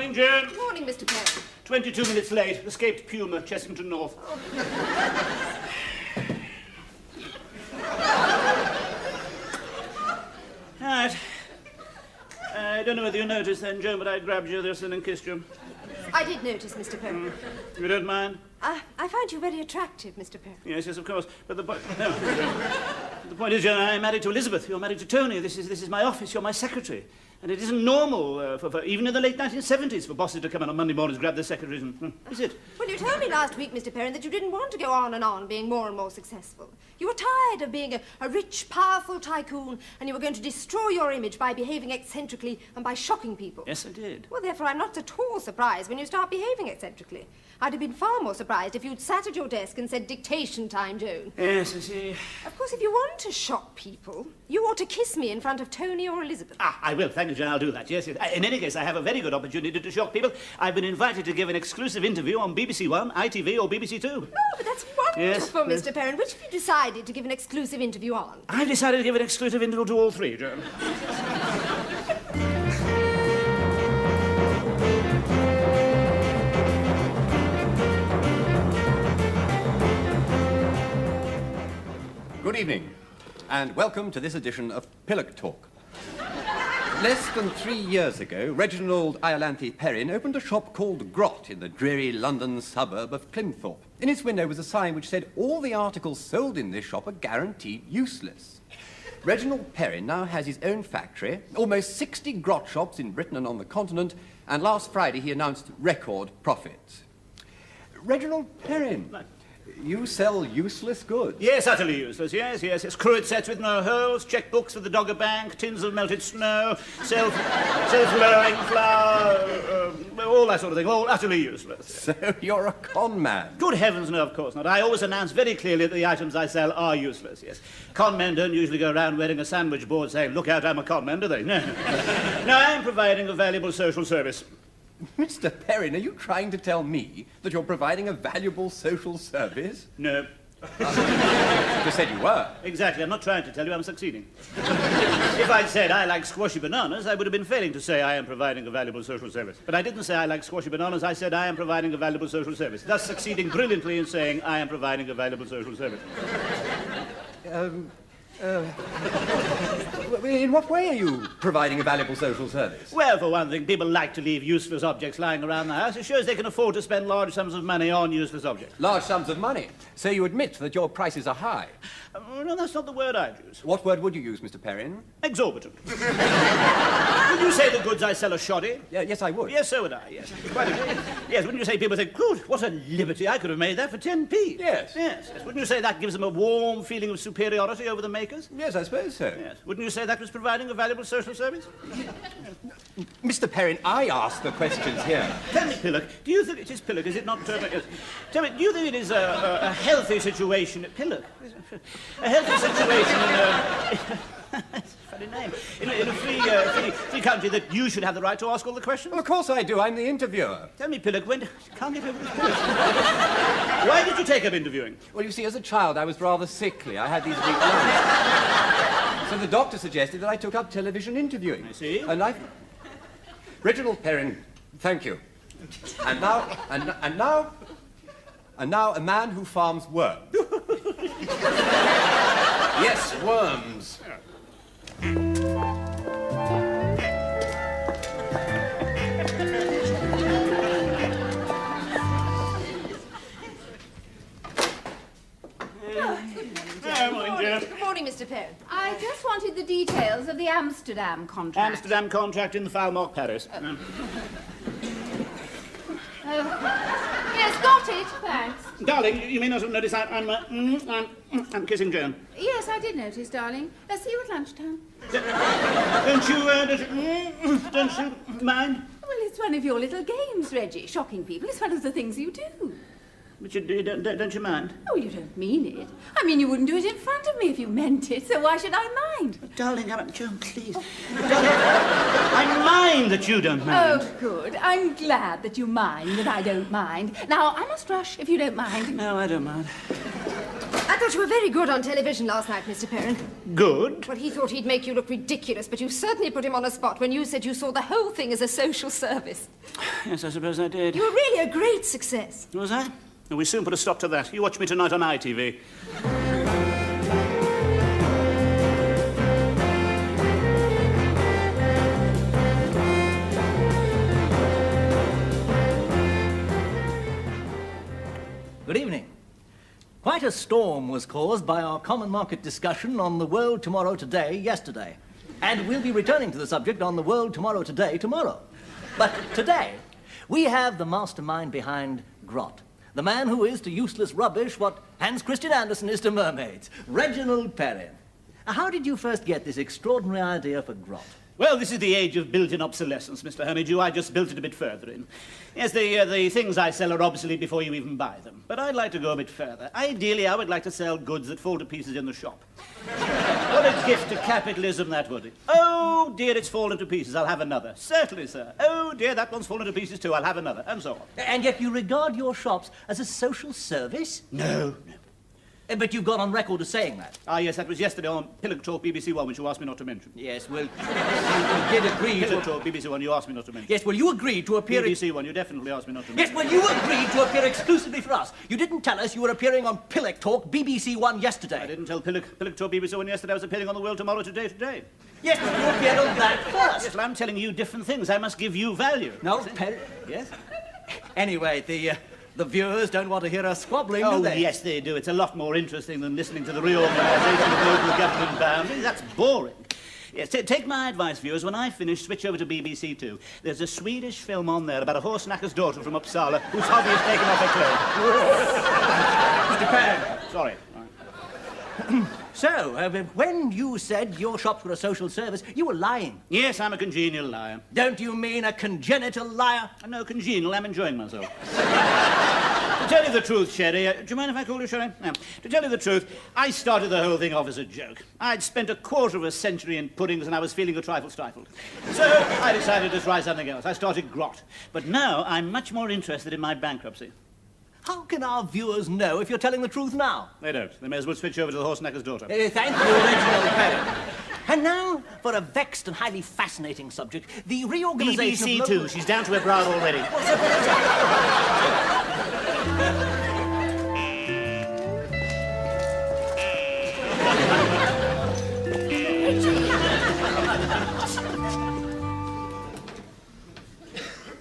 Morning, Joan. Morning, Mr. Perrin. 22 minutes late. Escaped Puma, Chessington North. Right. I don't know whether you noticed then, Joan, but I grabbed you this and kissed you. I did notice, Mr. Perrin. You don't mind? I found you very attractive, Mr. Perrin. Yes, of course. But the point... No. The point is, Joan, I'm married to Elizabeth. You're married to Tony. This is my office. You're my secretary. And it isn't normal, for even in the late 1970s, for bosses to come in on Monday mornings, grab their secretaries and... is it? Well, you told me last week, Mr. Perrin, that you didn't want to go on and on being more and more successful. You were tired of being a rich, powerful tycoon, and you were going to destroy your image by behaving eccentrically and by shocking people. Yes, I did. Well, therefore, I'm not at all surprised when you start behaving eccentrically. I'd have been far more surprised if you'd sat at your desk and said, "Dictation time, Joan." Yes, I see. Of course, if you want to shock people, you ought to kiss me in front of Tony or Elizabeth. I will. Thank you, Joan. I'll do that. Yes, yes. In any case, I have a very good opportunity to shock people. I've been invited to give an exclusive interview on BBC One, ITV, or BBC Two. Oh, but that's wonderful, Yes, Mr. Perrin. Which have you decided to give an exclusive interview on? I've decided to give an exclusive interview to all three, Joan. Good evening, and welcome to this edition of Pillock Talk. Less than 3 years ago, Reginald Iolanthe Perrin opened a shop called Grot in the dreary London suburb of Clinthorpe. In its window was a sign which said all the articles sold in this shop are guaranteed useless. Reginald Perrin now has his own factory, almost 60 Grot shops in Britain and on the continent, and last Friday he announced record profits. Reginald Perrin, you sell useless goods. Yes, utterly useless, yes, yes. It's cruet sets with no holes, checkbooks for the Dogger Bank, tins of melted snow, self-lowering flour, all that sort of thing, all utterly useless. So you're a con man. Good heavens, no, of course not. I always announce very clearly that the items I sell are useless, yes. Con men don't usually go around wearing a sandwich board saying, "Look out, I'm a con man," do they? No. No, I'm providing a valuable social service. Mr. Perrin, are you trying to tell me that you're providing a valuable social service? No. You just said you were. Exactly. I'm not trying to tell you, I'm succeeding. If I'd said I like squashy bananas, I would have been failing to say I am providing a valuable social service. But I didn't say I like squashy bananas, I said I am providing a valuable social service, thus succeeding brilliantly in saying I am providing a valuable social service. In what way are you providing a valuable social service? Well, for one thing, people like to leave useless objects lying around the house. It shows they can afford to spend large sums of money on useless objects. Large sums of money. So you admit that your prices are high. No, that's not the word I'd use. What word would you use, Mr. Perrin? Exorbitant. Would you say the goods I sell are shoddy? Yes, I would. Yes, so would I, yes. Quite agree. Yes, wouldn't you say people think, "Good, what a liberty, I could have made that for 10p. Yes. Yes, yes. Wouldn't you say that gives them a warm feeling of superiority over the makers? Yes, I suppose so. Yes. Wouldn't you say that was providing a valuable social service? Mr. Perrin, I ask the questions here. Tell me, Pillock, do you think it is Pillock, is it not... yes. Tell me, do you think it is a healthy situation... Pillock? A healthy situation in That's a funny name. In a free country that you should have the right to ask all the questions? Well, of course I do. I'm the interviewer. Tell me, Pillock, when... Can't get over this, Pillock. Why did you take up interviewing? Well, you see, as a child, I was rather sickly. I had these weak lungs. So the doctor suggested that I took up television interviewing. I see. And Reginald Perrin, thank you. And now a man who farms worms. Yes, worms. Good morning, Mr. Perrin. I just wanted the details of the Amsterdam contract. Amsterdam contract in the Falmouth, Paris. Yes, got it, thanks. Darling, you may not have noticed I'm kissing Joan. Yes, I did notice, darling. See you at lunchtime. Don't you mind? Well, it's one of your little games, Reggie. Shocking people. It's one of the things you do. But don't you mind? Oh, you don't mean it. I mean, you wouldn't do it in front of me if you meant it, so why should I mind? But darling, Joan, please. Darling, I mind that you don't mind. Oh, good. I'm glad that you mind that I don't mind. Now, I must rush, if you don't mind. No, I don't mind. I thought you were very good on television last night, Mr. Perrin. Good? Well, he thought he'd make you look ridiculous, but you certainly put him on a spot when you said you saw the whole thing as a social service. Yes, I suppose I did. You were really a great success. Was I? Well, we soon put a stop to that. You watch me tonight on ITV. Good evening. Quite a storm was caused by our common market discussion on the world tomorrow today yesterday. And we'll be returning to the subject on the world tomorrow today tomorrow. But today, we have the mastermind behind Grot. The man who is to useless rubbish what Hans Christian Andersen is to mermaids. Reginald Perrin. How did you first get this extraordinary idea for Grot? Well, this is the age of built-in obsolescence, Mr. Hermidge. I just built it a bit further in. Yes, the things I sell are obsolete before you even buy them. But I'd like to go a bit further. Ideally, I would like to sell goods that fall to pieces in the shop. What a gift to capitalism that would be. Oh, dear, it's fallen to pieces. I'll have another. Certainly, sir. Oh, dear, that one's fallen to pieces too. I'll have another. And so on. And yet you regard your shops as a social service? No. But you got on record as saying that. Ah, yes, that was yesterday on Pillock Talk, BBC One, which you asked me not to mention. Yes, well, you did agree Pillock Talk, BBC One, you asked me not to mention. Yes, well, you agreed to appear... BBC One, you definitely asked me not to mention. Yes, well, you agreed to appear exclusively for us. You didn't tell us you were appearing on Pillock Talk, BBC One yesterday. I didn't tell Pillock Talk, BBC One yesterday I was appearing on The World Tomorrow today. Yes, but you appeared on that first. Yes, well, I'm telling you different things. I must give you value. No, Yes? Anyway, the viewers don't want to hear us squabbling, do they? Oh, yes, they do. It's a lot more interesting than listening to the reorganisation of local government boundaries. That's boring. Yes, take my advice, viewers. When I finish, switch over to BBC Two. There's a Swedish film on there about a horse knacker's daughter from Uppsala whose hobby is taking off her clothes. Mr. Perrin. Sorry. So, when you said your shops were a social service, you were lying. Yes, I'm a congenial liar. Don't you mean a congenital liar? No, congenial. I'm enjoying myself. To tell you the truth, Sherry, do you mind if I call you Sherry? No. To tell you the truth, I started the whole thing off as a joke. I'd spent a quarter of a century in puddings and I was feeling a trifle stifled. So I decided to try something else. I started Grot. But now I'm much more interested in my bankruptcy. How can our viewers know if you're telling the truth now? They don't. They may as well switch over to the horse knacker's daughter. Thank you, Reginald Perrin. And now, for a vexed and highly fascinating subject, the reorganisation BBC of... Two. She's down to her brow already.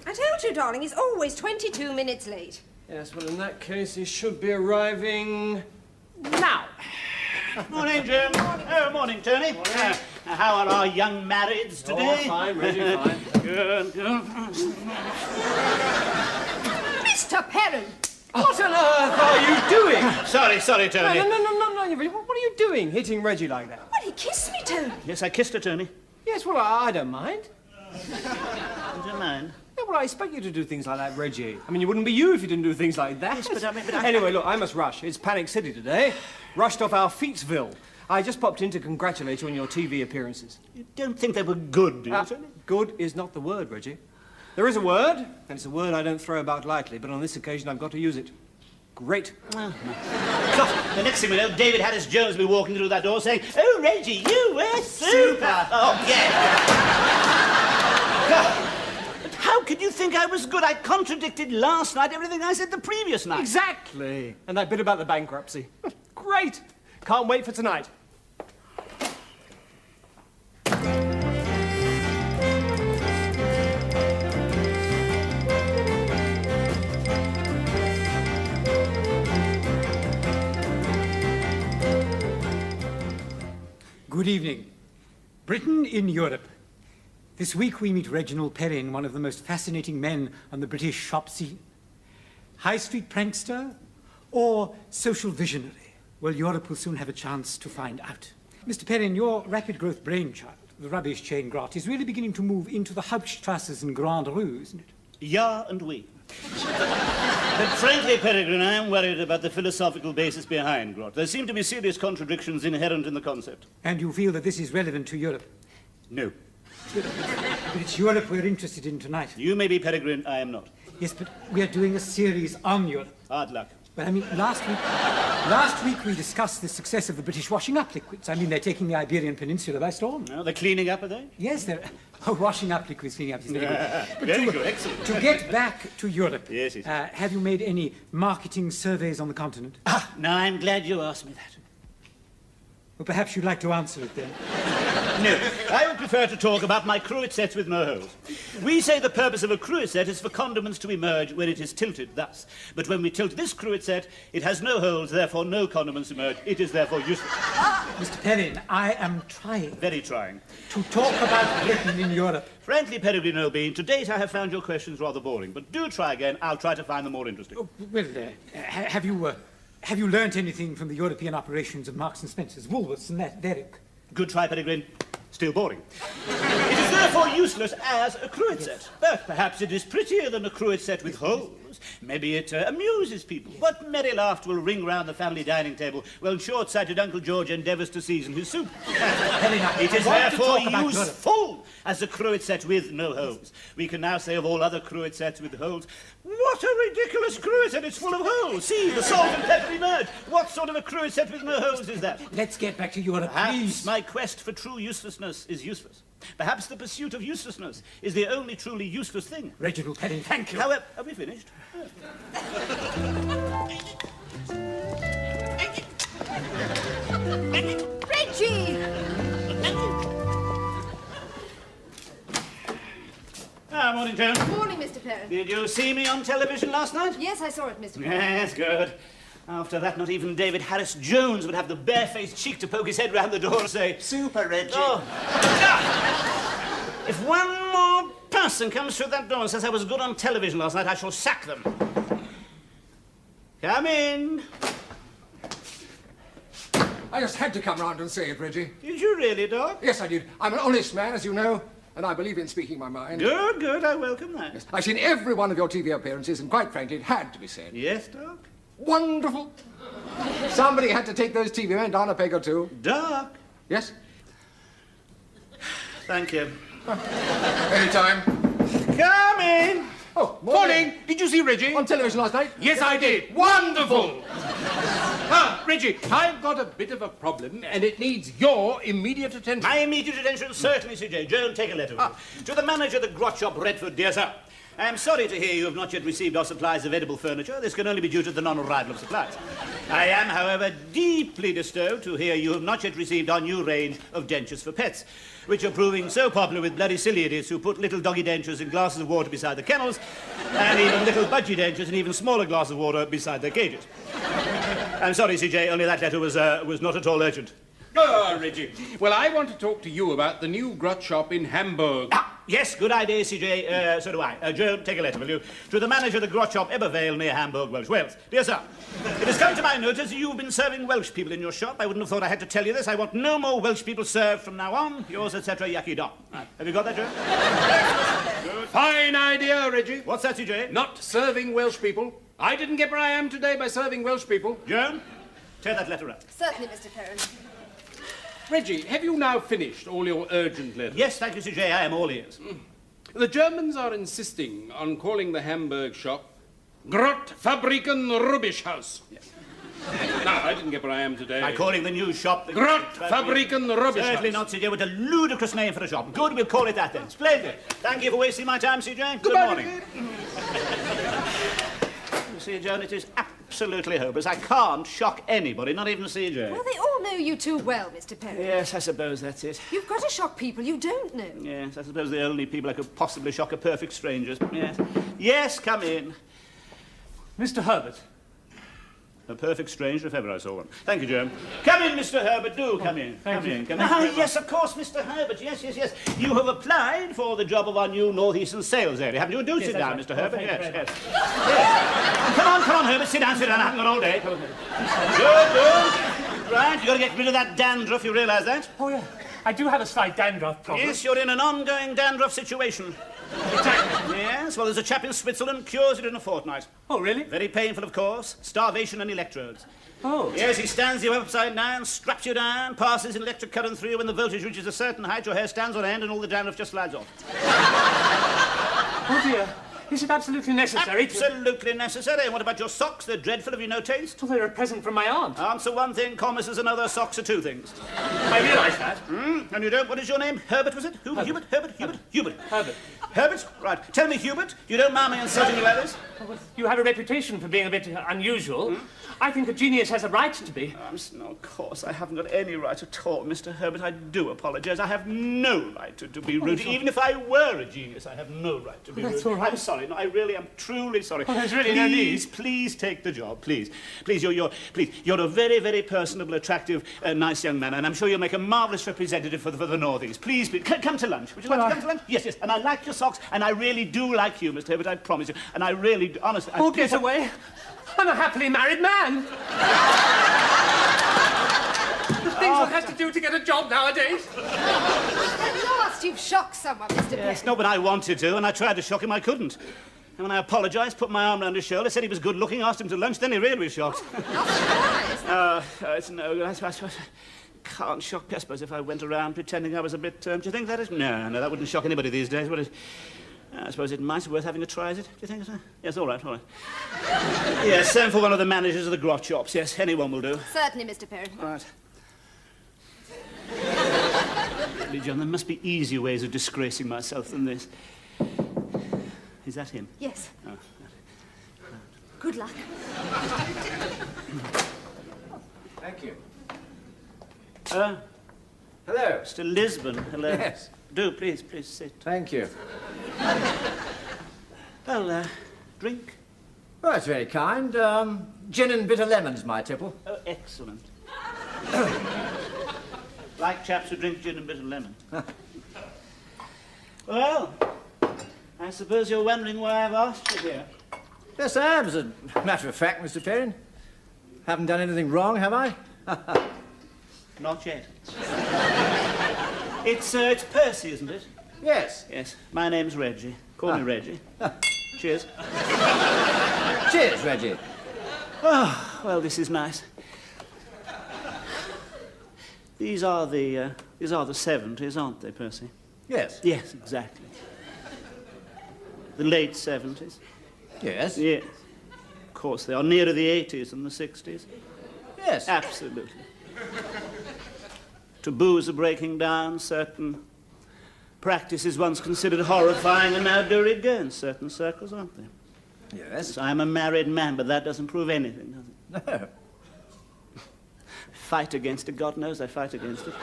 I told you, darling, he's always 22 minutes late. Yes, well, in that case, he should be arriving now. Morning, Jim. Oh, morning, Tony. Morning. How are our young marrieds today? Oh, fine, Reggie, fine. Good. Mr. Perrin! What on earth are you doing? Sorry, Tony. No, what are you doing, hitting Reggie like that? Well, he kissed me, Tony. Yes, I kissed her, Tony. Yes, well, I don't mind. Don't you mind? Yeah, well, I expect you to do things like that, Reggie. I mean, you wouldn't be you if you didn't do things like that. Yes, but I... Anyway, look, I must rush. It's Panic City today. Rushed off our Feetsville. I just popped in to congratulate you on your TV appearances. You don't think they were good, do you, Tony? Good is not the word, Reggie. There is a word, and it's a word I don't throw about lightly, but on this occasion I've got to use it. Great. Oh, God, the next thing we know, David Haddis-Jones will be walking through that door saying, "Oh, Reggie, you were super!" Oh, yeah. God. How could you think I was good? I contradicted last night everything I said the previous night. Exactly. And that bit about the bankruptcy. Great. Can't wait for tonight. Good evening. Britain in Europe. This week we meet Reginald Perrin, one of the most fascinating men on the British shop scene. High street prankster or social visionary? Well, Europe will soon have a chance to find out. Mr. Perrin, your rapid growth brainchild, the rubbish chain Grot, is really beginning to move into the Hauptstrasses and Grand Rue, isn't it? Ja and oui. But frankly, Peregrine, I am worried about the philosophical basis behind Grot. There seem to be serious contradictions inherent in the concept. And you feel that this is relevant to Europe? No. But it's Europe we're interested in tonight. You may be Peregrine, I am not. Yes, but we are doing a series on Europe. Hard luck. But I mean, last Last week we discussed the success of the British washing up liquids. I mean, they're taking the Iberian Peninsula by storm. No, they're cleaning up, are they? Yes, they're... Oh, washing up liquids, cleaning up is very good. But Very good, excellent. To get back to Europe, Yes, yes. have you made any marketing surveys on the continent? Ah, now I'm glad you asked me that. Well, perhaps you'd like to answer it then. No, I would prefer to talk about my cruet sets with no holes. We say the purpose of a cruet set is for condiments to emerge when it is tilted thus. But when we tilt this cruet set, it has no holes, therefore no condiments emerge. It is therefore useless. Mr. Perrin, I am trying Very trying. to talk about Britain in Europe. Frankly, Peregrine O'Bean, to date I have found your questions rather boring, but do try again. I'll try to find them more interesting. Oh, well, have you learnt anything from the European operations of Marks and Spencer's, Woolworths and that Derrick? Good try, Peregrine. Still boring. It is therefore useless as a cruet set. But perhaps it is prettier than a cruet set with holes. Maybe it amuses people. What merry laughter will ring round the family dining table while short-sighted Uncle George endeavours to season his soup. It is therefore useful as a cruet set with no holes. We can now say of all other cruet sets with holes, what a ridiculous cruet set, it's full of holes. See, the salt and pepper emerge. What sort of a cruet set with no holes is that? Let's get back to Europe, Perhaps please. my quest for true uselessness is useless. Perhaps the pursuit of uselessness is the only truly useless thing. Reginald Perrin, thank you. However, have we finished? Reggie! Morning, Joan. Morning, Mr. Perrin. Did you see me on television last night? Yes, I saw it, Mr. Perrin. Yes, good. After that, not even David Harris Jones would have the barefaced cheek to poke his head round the door and say, "Super, Reggie." Oh. If one more person comes through that door and says I was good on television last night, I shall sack them. Come in. I just had to come round and say it, Reggie. Did you really, Doc? Yes, I did. I'm an honest man, as you know, and I believe in speaking my mind. Good, good. I welcome that. Yes. I've seen every one of your TV appearances, and quite frankly, it had to be said. Yes, Doc? Wonderful. Somebody had to take those TV men down a peg or two. Doc? Yes? Thank you. Anytime. Come in. Oh, Morning. Did you see Reggie? On television last night? Yes, I did. Wonderful. Reggie, I've got a bit of a problem, and it needs your immediate attention. My immediate attention, certainly, C.J. Joan, take a letter. To the manager of the Grot Shop, Redford, dear sir. I am sorry to hear you have not yet received our supplies of edible furniture. This can only be due to the non-arrival of supplies. I am, however, deeply disturbed to hear you have not yet received our new range of dentures for pets, which are proving so popular with bloody silly idiots who put little doggy dentures in glasses of water beside the kennels, and even little budgie dentures in even smaller glasses of water beside their cages. I'm sorry, C.J., only that letter was not at all urgent. Oh, Reggie. Well, I want to talk to you about the new Grot Shop in Hamburg. Yes, good idea, C.J. So do I. Joan, take a letter, will you? To the manager of the Grot Shop, Ebervale, near Hamburg, Welsh, Wales. Dear sir, it has come to my notice that you've been serving Welsh people in your shop. I wouldn't have thought I had to tell you this. I want no more Welsh people served from now on. Yours, etc., Yaki Dot. Have you got that, Joan? Good. Fine idea, Reggie. What's that, C.J.? Not serving Welsh people. I didn't get where I am today by serving Welsh people. Joan, tear that letter up. Certainly, Mr. Perrin. Reggie, have you now finished all your urgent letters? Yes, thank you, C.J. I am all ears. The Germans are insisting on calling the Hamburg shop Grot Fabriken Rubbischhaus. Yes. No, I didn't get where I am today. By calling the new shop... the Grot Fabriken Rubbischhaus. Certainly not, C.J. What a ludicrous name for a shop. Good, we'll call it that then. Splendid. Thank you for wasting my time, C.J. Good morning. You see, Joan, it is absolutely hopeless. I can't shock anybody, not even C.J. Well, they all know you too well, Mr. Perrin. Yes, I suppose that's it. You've got to shock people you don't know. Yes, I suppose the only people I could possibly shock are perfect strangers. Yes. Yes, come in. Mr. Herbert. A perfect stranger, if ever I saw one. Thank you, Joan. Come in, Mr. Herbert. Do come in. Thank you. Come in. Yes, of course, Mr. Herbert. Yes, yes, yes. You have applied for the job of our new northeastern sales area, haven't you? Do sit down, right. Mr. Herbert. Thank you Yes, very yes. Yes. Come on, Herbert. Sit down. I haven't got all day. Come on. Good. Right, you've got to get rid of that dandruff. You realise that? Oh, yeah. I do have a slight dandruff problem. Yes, you're in an ongoing dandruff situation. Exactly. Yes, well, there's a chap in Switzerland cures it in a fortnight. Oh, really? Very painful, of course. Starvation and electrodes. Oh. Yes, he stands you upside down, straps you down, passes an electric current through you. When the voltage reaches a certain height, your hair stands on end and all the dandruff just slides off. Oh, dear. Is it absolutely necessary Absolutely necessary. And what about your socks? They're dreadful. Have you no taste? Well, they're a present from my aunt. Answer one thing, commas is another, socks are two things. I realise that. And you don't... What is your name? Herbert, was it? Herbert. Hubert. Herbert. Herbert? Right. Tell me, Hubert, you don't mind me insulting you like this? You have a reputation for being a bit unusual. I think a genius has a right to be. No, of course, I haven't got any right at all, Mr. Herbert. I do apologise. I have no right to be rude. Even if I were a genius, I have no right to be rude. That's all right. I'm sorry. No, I really am truly sorry. Oh, there's really no need. Please take the job. Please. Please, you're a very, very personable, attractive, nice young man, and I'm sure you'll make a marvellous representative for the North East. Please, come to lunch. Would you like to come to lunch? Yes. And I like your socks, and I really do like you, Mr. Herbert, I promise you. And I really, honestly... Oh, get away. I'm a happily married man. The things one has to do to get a job nowadays. At last you've shocked someone, Mr. Perrin. Yes, no, but I wanted to, and I tried to shock him. I couldn't. And when I apologised, put my arm round his shoulder, said he was good-looking, asked him to lunch, then he really was shocked. It's no good. I can't shock. I suppose if I went around pretending I was a bit... do you think that is? No, that wouldn't shock anybody these days, would it? I suppose it might be worth having a try, is it? Do you think so? Yes, all right. Yes, send for one of the managers of the grot shops. Yes, anyone will do. Certainly, Mr. Perrin. Right. Really, John, there must be easier ways of disgracing myself than this. Is that him? Yes. Oh. Good luck. Thank you. Hello. Hello. Mr. Lisbon. Hello. Yes. Do, please sit. Thank you. Well, drink. Well, that's very kind. Gin and bitter lemons, my tipple. Oh, excellent. Like chaps who drink gin and bitter lemon. Well, I suppose you're wondering why I've asked you here. Yes, I am, as a matter of fact, Mr. Perrin. Haven't done anything wrong, have I? Not yet. It's Percy, isn't it? Yes. Yes. My name's Reggie. Call me Reggie. Cheers. Cheers, Reggie. Oh, well, this is nice. These are the 70s, aren't they, Percy? Yes. Yes, exactly. The late 70s. Yes. Yes. Of course, they are nearer the 80s than the 60s. Yes. Absolutely. Taboos are breaking down. Certain practices once considered horrifying are now de rigueur in certain circles, aren't they? Yes. I'm a married man, but that doesn't prove anything, does it? No. Fight against it. God knows I fight against it.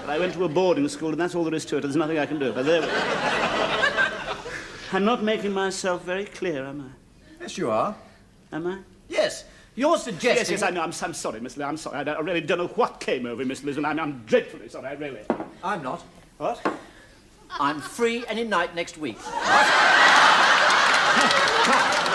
But I went to a boarding school, and that's all there is to it. There's nothing I can do. But there we go. I'm not making myself very clear, am I? Yes, you are. Am I? Yes. You're suggesting... Yes, I know. I'm sorry, Miss Lee. I'm sorry. I really don't know what came over Miss Lisbon. I'm dreadfully sorry, I really. I'm not. What? I'm free any night next week.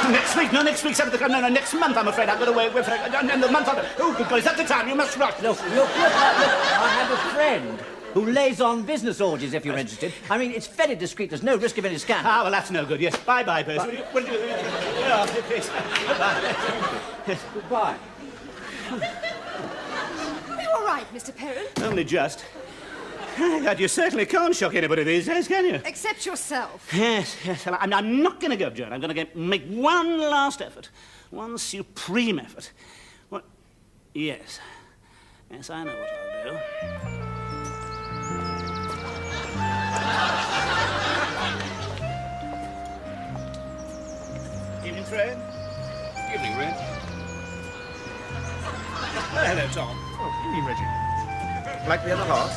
Next week? No, next week. No, next month, I'm afraid. I've got to wait for it. And the month after. Oh, good God, is that the time? You must rush. Look, I have a friend who lays on business orgies, if you're interested. I mean, it's very discreet. There's no risk of any scandal. Ah, well, that's no good. Yes. Bye-bye, Percy. Please. Goodbye. Are you all right, Mr. Perrin? Only just. God, you certainly can't shock anybody these days, can you? Except yourself. Yes. Well, I'm not going to go, Joan. I'm going to make one last effort. One supreme effort. What? Yes. Yes, I know what I'll do. Evening, Fred. Evening, Red. Hello, Tom. Oh, evening, Reggie. Like the other half?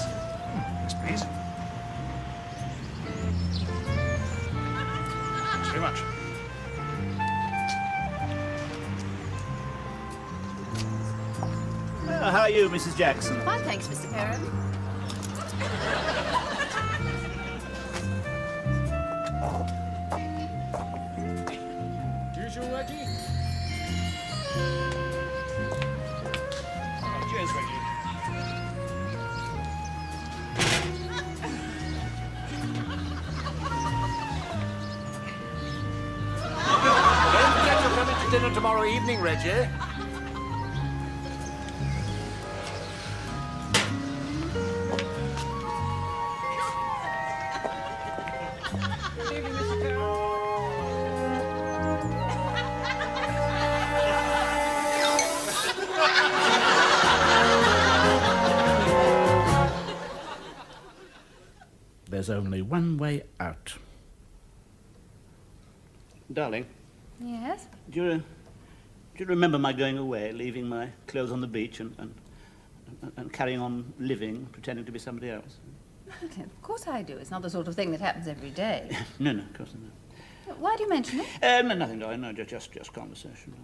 Yes, please. Thanks very much. How are you, Mrs. Jackson? Fine, thanks, Mr. Perrin. Usual, Reggie? Cheers, Reggie. Don't forget you're coming to dinner tomorrow evening, Reggie. Good evening, there's only one way out. Darling, Yes? do you remember my going away, leaving my clothes on the beach and carrying on living, pretending to be somebody else? Of course I do. It's not the sort of thing that happens every day. No, of course not. Why do you mention it? No, nothing, darling. No, just conversation.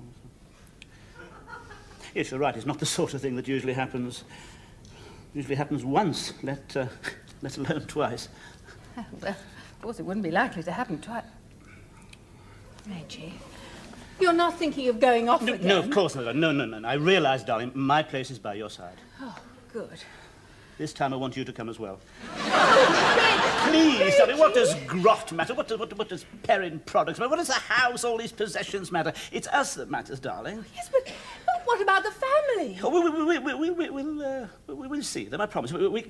Yes, you're right. It's not the sort of thing that usually happens. Usually happens once, let alone twice. Oh, well, of course it wouldn't be likely to happen twice. Reggie, you're not thinking of going off again? No, of course not. No. I realise, darling, my place is by your side. Oh, good. This time I want you to come as well. Please, darling, what does Grot matter? What does Perrin products matter? What does the house, all these possessions matter? It's us that matters, darling. Yes, but what about the family? Oh, we'll see them, I promise. We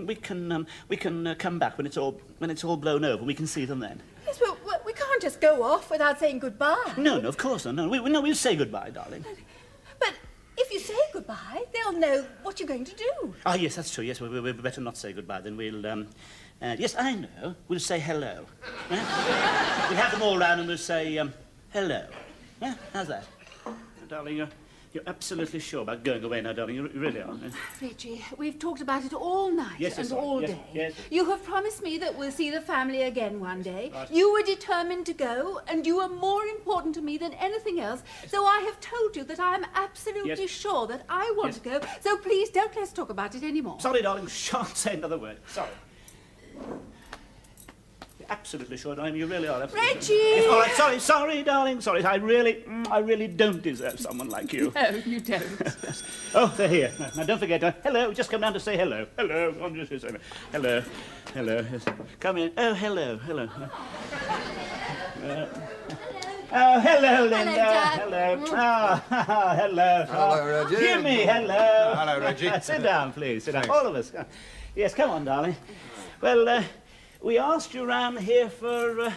can come back when it's all blown over. We can see them then. Yes, but we can't just go off without saying goodbye. No, of course not. No, we'll say goodbye, darling. But if you say goodbye, they'll know what you're going to do. Ah, yes, that's true. Yes, we better not say goodbye. Then we'll, yes, I know. We'll say hello. Yeah? We'll have them all round and we'll say, hello. Yeah? How's that? Darling, you're absolutely sure about going away now, darling. You really are. Reggie, we've talked about it all night and all day. Yes. You have promised me that we'll see the family again one day. Right. You were determined to go, and you are more important to me than anything else. So I have told you that I'm absolutely sure that I want to go. So please don't let's talk about it anymore. Sorry, darling. Shan't say another word. Sorry. Absolutely sure, darling. You really are. Absolutely. Reggie! Yes, all right, sorry, darling. Sorry, I really don't deserve someone like you. No, you don't. Oh, they're here. Now, don't forget. Hello. Just come down to say hello. Hello. I'm just here saying hello. Hello. Yes. Come in. Oh, hello. Oh, hello, Linda. Hello. Oh, hello. Hello, Reggie. Jimmy, hello. Hello, Reggie. Sit down, please. Sit down. Thanks. All of us. Yes, come on, darling. Well, we asked you round here for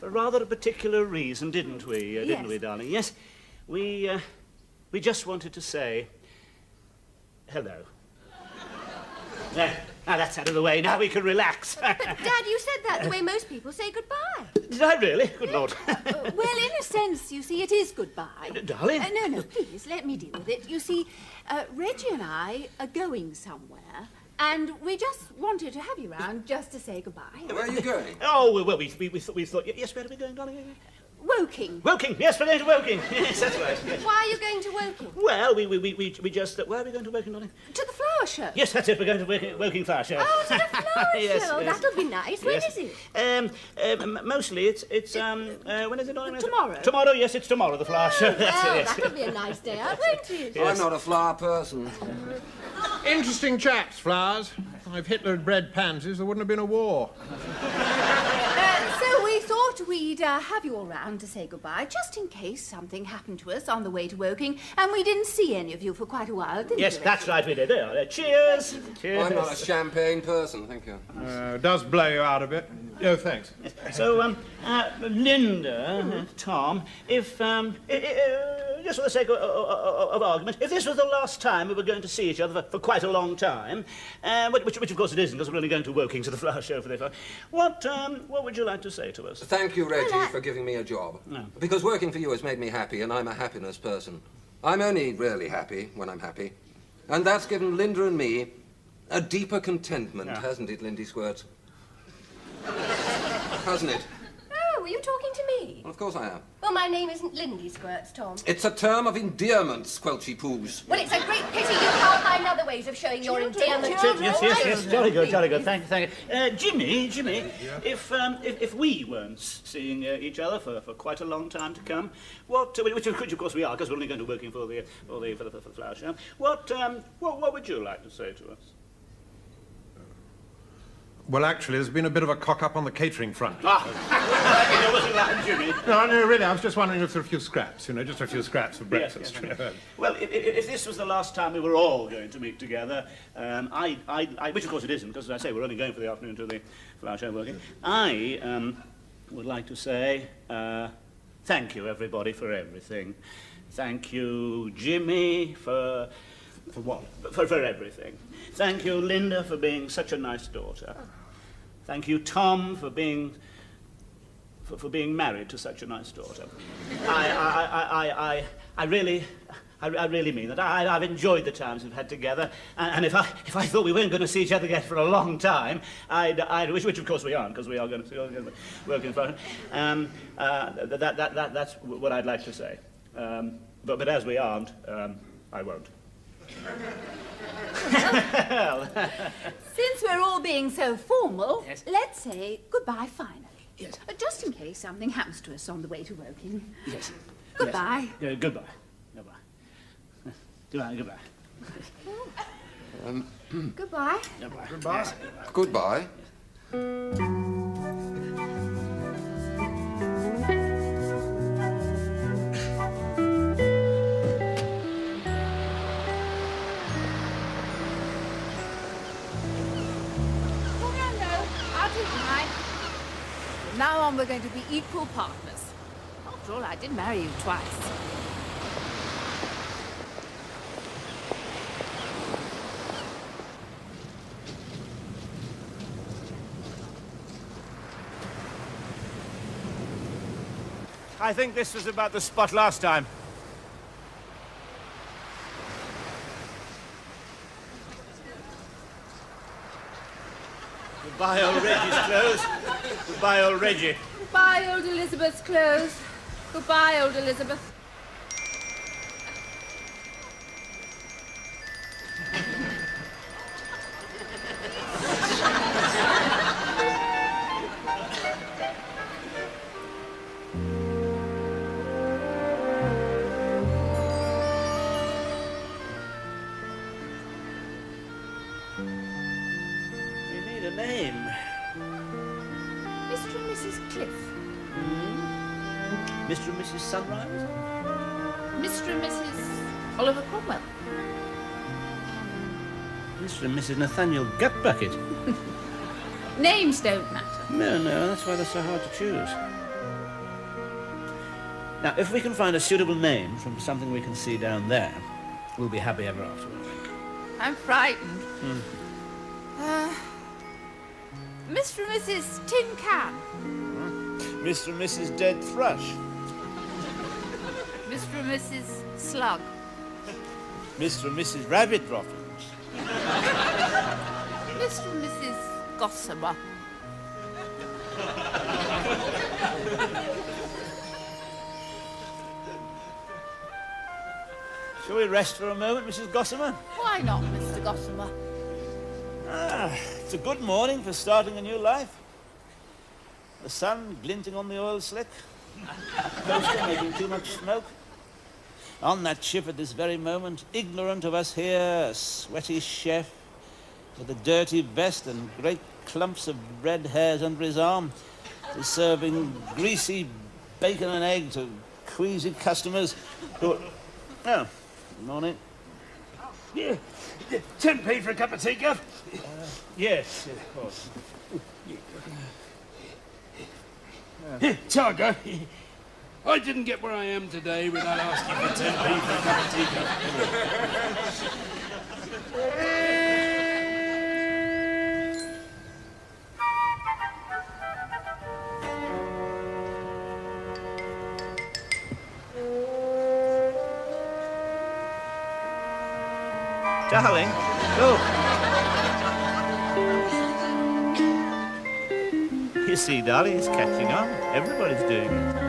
rather a particular reason, didn't we? Didn't we, darling? Yes. We just wanted to say hello. Now that's out of the way. Now we can relax. But, Dad, you said that the way most people say goodbye. Did I really? Good Lord. Well, in a sense, you see, it is goodbye. Darling? No, please, let me deal with it. You see, Reggie and I are going somewhere, and we just wanted to have you round just to say goodbye. Where are you going? Oh, well, we thought... Yes, where are we going, darling? Woking. Woking. Yes, we're going to Woking. Yes, that's right. Yes. Why are you going to Woking? Well, we just... where are we going to Woking, darling? To the flower show. Yes, that's it. We're going to Woking Flower Show. Oh, to the flower Yes, show. yes. That'll be nice. When is it? Mostly it's when is it, darling? Tomorrow. Tomorrow, yes, it's tomorrow, the flower show. That's Well, it, yes. that'll be a nice day out, won't it? I'm not a flower person. Interesting chaps, flowers. If Hitler had bred pansies, there wouldn't have been a war. So we thought we'd have you all round to say goodbye, just in case something happened to us on the way to Woking, and we didn't see any of you for quite a while, didn't Yes, we? that's right, we did. There are. Cheers. Cheers. I'm not a champagne person, thank you. Does blow you out a bit. Oh, thanks. So, Linda, Tom, if, just for the sake of argument, if this was the last time we were going to see each other for quite a long time, which of course it isn't, because we're only going to Woking to the flower show for the flower, what would you like to say to us? Thank you, Reggie, for giving me a job. No. Because working for you has made me happy, and I'm a happiness person. I'm only really happy when I'm happy. And that's given Linda and me a deeper contentment, hasn't it, Lindy Squirts? Hasn't it? Oh, were you talking to me? Well, of course I am. Well, my name isn't Lindy Squirts, Tom. It's a term of endearment, Squelchy Poos. Well, it's a great pity you can't find other ways of showing your endearment. Yes. Jolly good. Thank you. Jimmy, if we weren't seeing each other for quite a long time to come, which of course we are, because we're only going to be working for the flower show, what would you like to say to us? Well, actually, there's been a bit of a cock-up on the catering front. Wasn't that, Jimmy? No, really, I was just wondering if there are a few scraps, just a few scraps for breakfast. Yes. Well, if this was the last time we were all going to meet together, which of course it isn't, because as I say, we're only going for the afternoon to the flower show working, I would like to say thank you, everybody, for everything. Thank you, Jimmy, for what? For everything. Thank you, Linda, for being such a nice daughter. Thank you, Tom, for being married to such a nice daughter. I really mean that. I've enjoyed the times we've had together, and if I thought we weren't going to see each other again for a long time, which of course we aren't, because we are going to work in front. That's what I'd like to say. But as we aren't, I won't. Since we're all being so formal, yes. Let's say goodbye finally. Yes. Just in case something happens to us on the way to Woking. Yes. Goodbye. Yes. Goodbye. Goodbye. Goodbye. Goodbye. Goodbye. Goodbye. Yes. Goodbye. From now on, we're going to be equal partners. After all, I did marry you twice. I think this was about the spot last time. Goodbye, old Reggie's clothes. Goodbye, old Reggie. Goodbye, old Elizabeth's clothes. Goodbye, old Elizabeth. Mr. and Mrs. Cliff. Mr. and Mrs. Sunrise? Mr. and Mrs. Oliver Cromwell. Mr. and Mrs. Nathaniel Gutbucket. Names don't matter. No, that's why they're so hard to choose. Now, if we can find a suitable name from something we can see down there, we'll be happy ever after. I'm frightened. Mr. and Mrs. Tin Can. Mr. and Mrs. Dead Thrush. Mr. and Mrs. Slug. Mr. and Mrs. Rabbit Droppings. Mr. and Mrs. Gossamer. Shall we rest for a moment, Mrs. Gossamer? Why not, Mr. Gossamer? It's a good morning for starting a new life. The sun glinting on the oil slick. Coaster making too much smoke. On that ship at this very moment, ignorant of us here, a sweaty chef with a dirty vest and great clumps of red hairs under his arm, is serving greasy bacon and egg to queasy customers who... Oh, good morning. Yeah, 10p for a cup of tea, Gov? Yes, of course. Tiger, I didn't get where I am today without asking for 10p for a cup of tea, Darling, look. You see, darling, it's catching on. Everybody's doing it.